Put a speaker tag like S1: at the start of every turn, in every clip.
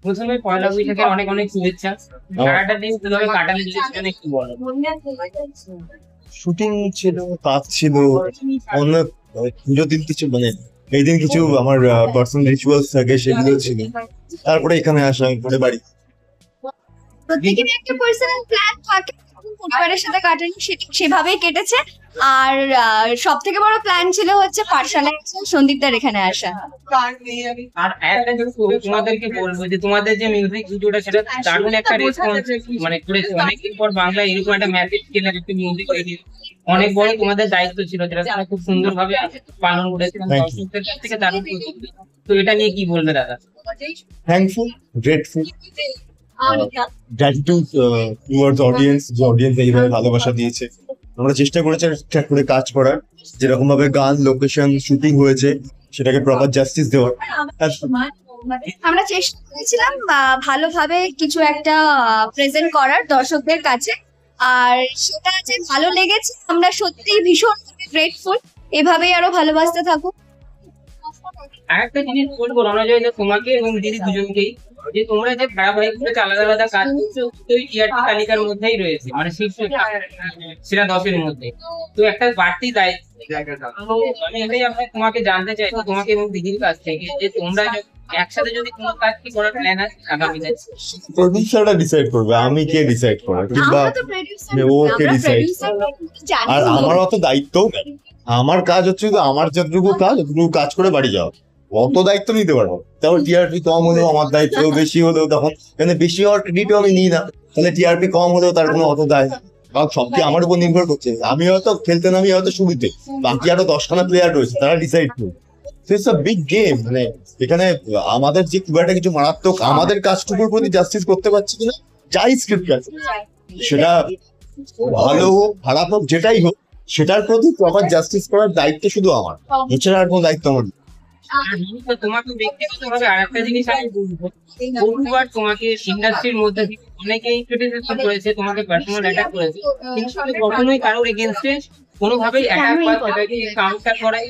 S1: প্রথমে পয়লা বৈশাখের অনেক অনেক শুভেচ্ছা। সারাটা দিন কিভাবে কাটালে যদি সেটা একটু বলো।
S2: শুটিং ছিল, কাজ ছিল, অনেক পুজো দিন কিছু মানে এই দিন কিছু আমার পার্সোনাল রিচুয়ালস থাকে, সেগুলো ছিল। তারপরে এখানে আসা, পরে বাড়ি।
S3: প্রত্যেকেরই একটা পার্সোনাল প্ল্যান থাকে, পরিবারের সাথে কাটানো, সেটা সেভাবেই কেটেছে। আর সব থেকে বড় প্ল্যান ছিল হচ্ছে পাঠশালায় সন্দীপদার এখানে আসা।
S1: আর একটা জিনিস তোমাদেরকে বলবো যে তোমাদের যে মিউজিক ভিডিওটা সেটা দারুণ একটা রেসপন্স মানে করেছে। অনেকদিন পর বাংলা এরকম একটা ম্যাসেজ স্কেলের একটা মিউজিক তৈরি, অনেক বড় তোমাদের দায়িত্ব ছিল, যেটা তোমরা খুব সুন্দরভাবে পালন করেছে এবং দর্শকদের কাছ থেকে দারুণ প্রতিক্রিয়া। তো এটা নিয়ে কি বলবে দাদা?
S2: Thankful, grateful, gratitude towards audience, যে অডিয়েন্স এইভাবে ভালোবাসা দিয়েছে। আমরা চেষ্টা করেছি ঠিকঠাক করে কাজ করার, যেরকম ভাবে গান, লোকেশন, শুটিং হয়েছে সেটাকে প্রপার জাস্টিস দেওয়ার।
S3: আমরা চেষ্টা করেছিলাম ভালোভাবে কিছু একটা প্রেজেন্ট করার দর্শকদের কাছে, আর সেটা যে ভালো লেগেছে আমরা সত্যিই ভীষণ গ্রেটফুল। এভাবেই আরো ভালোবাসতে থাকুক।
S1: আরেকটা জিনিস বলবো রণজয়, যে তোমাকে এবং দিদি দুজনকেই, যে তোমরা যে ধারাবাহিক গুলোতে আলাদা আলাদা কাজ করছো ওই টিআরপি তালিকার মধ্যেই রয়েছে, মানে শীর্ষ সেরা 10-এর মধ্যে। তো একটা বাড়তি দায়িত্ব। তো আমি এটাই আপনাকে তোমাকে জানতে চাই, তোমাকে এবং দিদির কাছ থেকে, যে তোমরা একসাথে যদি কোনো কাজ কি করার প্ল্যান আছে আগামীতে?
S2: প্রডিউসাররা ডিসাইড করবে, আমি কে ডিসাইড করা, কিংবা ও কে ডিসাইড। আর আমার অত দায়িত্বও নেই। আমার কাজ হচ্ছে তো আমার যতটুকু কাজ অতটুকু কাজ করে বাড়ি যাওয়া, অত দায়িত্ব নিতে পারবো। তারপর টিআরপি কম হলেও আমার দায়িত্ব, বেশি হলেও তখন মানে বেশি হওয়ার ক্রেডিটও আমি নিই না, তাহলে টিআরপি কম হলেও তার কোনো অত দায়, কারণ সবচেয়ে আমার উপর নির্ভর করছে। আমি হয়তো খেলতে নামি হয়তো শুরুতে, বাকি আরো 10খানা প্লেয়ার রয়েছে, তারা ডিসাইড করবে। It's a big game. মানে এখানে আমাদের যে খুব একটা কিছু মারাত্মক আমাদের কাজটুকুর প্রতি জাস্টিস করতে পারছি কিনা, যাই স্ক্রিপ্ট আছে সেটা ভালো হোক খারাপ হোক যেটাই হোক, সেটার প্রতি প্রপার জাস্টিস করার দায়িত্ব শুধু আমার, এছাড়া আর কোনো দায়িত্ব আমার।
S1: তোমাকে ব্যক্তিগতভাবে আরেকটা জিনিস আমি বলবো, বহুবার তোমাকে ইন্ডাস্ট্রির মধ্যে অনেকেই ক্রিটিসিজম করেছে, তোমাকে পার্সোনাল অ্যাটাক করেছে, কিন্তু তুমি কখনোই কারোর এগেইনস্টে কোনোভাবেই অ্যাটাক বা সেটাকে কাউন্টার করাই।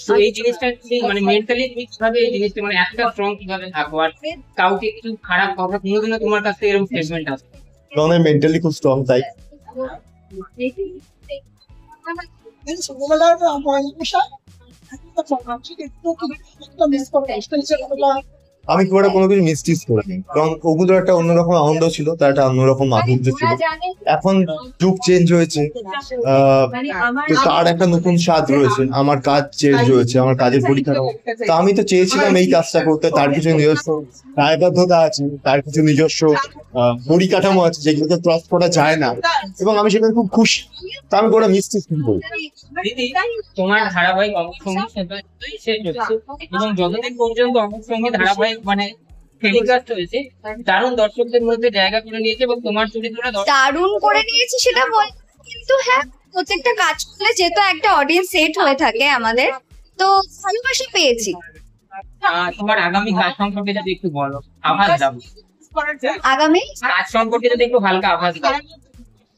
S1: তো এই জিনিসটা মানে মেন্টালি তুমি কিভাবে এই জিনিসটা মানে একটা স্ট্রং কিভাবে থাকো, আর কাউকে কিছু খারাপ কথা কোনোদিনও তোমার কাছ থেকে এরকম স্টেটমেন্ট আসে?
S2: কারণ আমি মেন্টালি খুব স্ট্রং, তাই। আমি খুব একটা কোনো কিছু মিসটিস করিনি, কারণ ওগুলোর একটা অন্যরকম আনন্দ ছিল, তার একটা অন্যরকম মাধুর্য ছিল। এখন যুগ চেঞ্জ হয়েছে, তো তার একটা নতুন স্বাদ রয়েছে, আমার কাজ চেঞ্জ হয়েছে, আমার কাজের পরীক্ষা। তো আমি তো চেয়েছিলাম এই কাজটা করতে, তার কিছু নিজস্ব দায়বদ্ধতা আছে, তার কিছু নিজস্ব পরিকাঠামো আছে যেগুলোকে ক্রস করা যায় না, এবং আমি সেখানে খুব খুশি। তা আমি কোনো মিসটিস ফিল করি।
S1: দিদি, তোমার ধারাবাহিক অমর সঙ্গীত শেষ হচ্ছে, এবং যতদিন পর্যন্ত অমর সঙ্গীত ধারাবাহিক মানে টেলিকাস্ট হয়েছে, দারুণ দর্শকদের মধ্যে জায়গা করে নিয়েছে এবং তোমার চরিত্রটা
S3: দারুণ করে নিয়েছি সেটা বল, কিন্তু হ্যাঁ প্রত্যেকটা কাজ করলে যেহেতু একটা অডিয়েন্স সেট হয়ে থাকে আমাদের, তো ভালোবাসা পেয়েছি।
S1: তোমার আগামী কাজ সম্পর্কে যদি একটু বলো, আভাস দাও।
S3: আগামী
S1: কাজ সম্পর্কে যদি একটু হালকা আভাস দাও।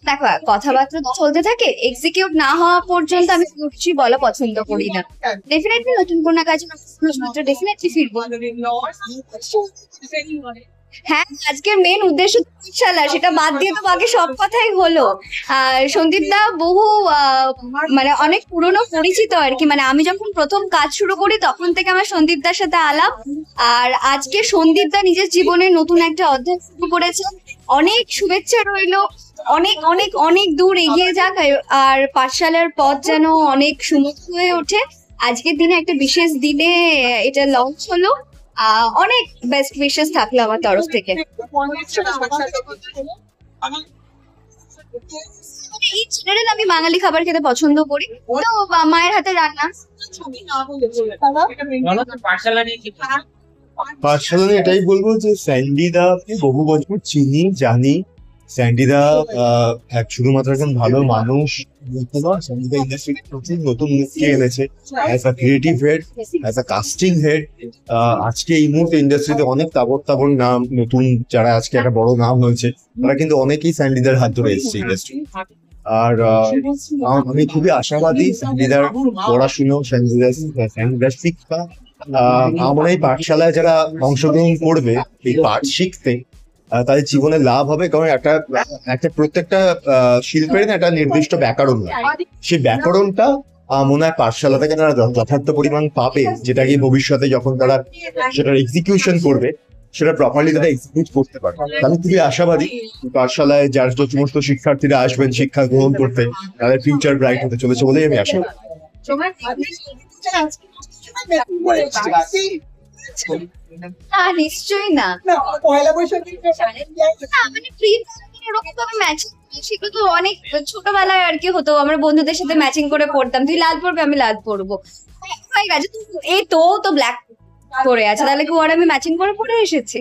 S3: দেখো, কথাবার্তা তো চলতে থাকে, এক্সিকিউট না হওয়া পর্যন্ত আমি কিছু বলা পছন্দ করি না। ডেফিনেটলি নতুন কোনো কাজে ডেফিনেটলি ফিরবো। হ্যাঁ, আজকের মেন উদ্দেশ্য পাঠশালা, সেটা বাদ দিয়ে তো বাকি সব কথাই হলো। সন্দীপ দা বহু মানে অনেক পুরনো পরিচিত আর কি, মানে আমি যখন প্রথম কাজ শুরু করি তখন থেকে আমার সন্দীপ দার সাথে আলাপ। আর আজকে সন্দীপ দা নিজের জীবনে নতুন একটা অধ্যায় শুরু করেছে, অনেক শুভেচ্ছা রইলো, অনেক অনেক অনেক দূর এগিয়ে যাক, আর পাঠশালার পথ যেন অনেক সুন্দর হয়ে ওঠে। আজকের দিনে একটা বিশেষ দিনে এটা লঞ্চ হলো, অনেক বেস্ট উইশেস থাকলো আমার তরফ থেকে। এই জেনারেল আমি বাঙালি খাবার খেতে পছন্দ করি, তো মায়ের হাতে রান্না।
S2: পার্সোনালি এটাই বলবো যে স্যান্ডিদা বহু বছর চিনি, জানি। স্যান্ডিদা শুধুমাত্র একজন ভালো মানুষ স্যান্ডিদা ইন্ডাস্ট্রিতে প্রচুর নতুন মুখকে এনেছে as a creative head, as a casting head. আজকে এই মুহূর্তে ইন্ডাস্ট্রিতে অনেক তাবড় তাবড় নাম নতুন যারা আজকে একটা বড় নাম হয়েছে, তারা কিন্তু অনেকেই স্যান্ডিদার হাত ধরে এসেছে ইন্ডাস্ট্রি। আর আমি খুবই আশাবাদী স্যান্ডিদার পড়াশুনো, স্যান্ডিদার শিক্ষা আমার এই পাঠশালায় যারা অংশগ্রহণ করবে এই পাঠ শিখতে, তাদের জীবনে লাভ হবে। কারণ একটা একটা প্রত্যেকটা শিল্পের না একটা নির্দিষ্ট ব্যাকরণ হয়। সেই ব্যাকরণটা মনে হয় পাঠশালা থেকে তারা যথার্থ পরিমাণ পাবে, যেটা কি ভবিষ্যতে যখন তারা সেটার এক্সিকিউশন করবে সেটা প্রপারলি তারা এক্সিকিউট করতে পারবে। আমি খুবই আশাবাদী পাঠশালায় যার যে সমস্ত শিক্ষার্থীরা আসবেন শিক্ষা গ্রহণ করতে, তাদের ফিউচার ব্রাইট হতে চলেছে বলেই আমি আশাবাদী।
S3: নিশ্চয়ই না।
S4: পয়লা বৈশাখী
S3: না, মানে প্রি ওরকম ভাবে ম্যাচিং সেগুলো তো অনেক ছোটবেলায় আর কি হতো, আমরা বন্ধুদের সাথে ম্যাচিং করে পড়তাম, তুই লাল পরবি আমি লাল পরবো, হয়ে গেছে। এই তো ব্ল্যাক পরে আছে, তাহলে কি ওর আমি ম্যাচিং করে পরে এসেছি।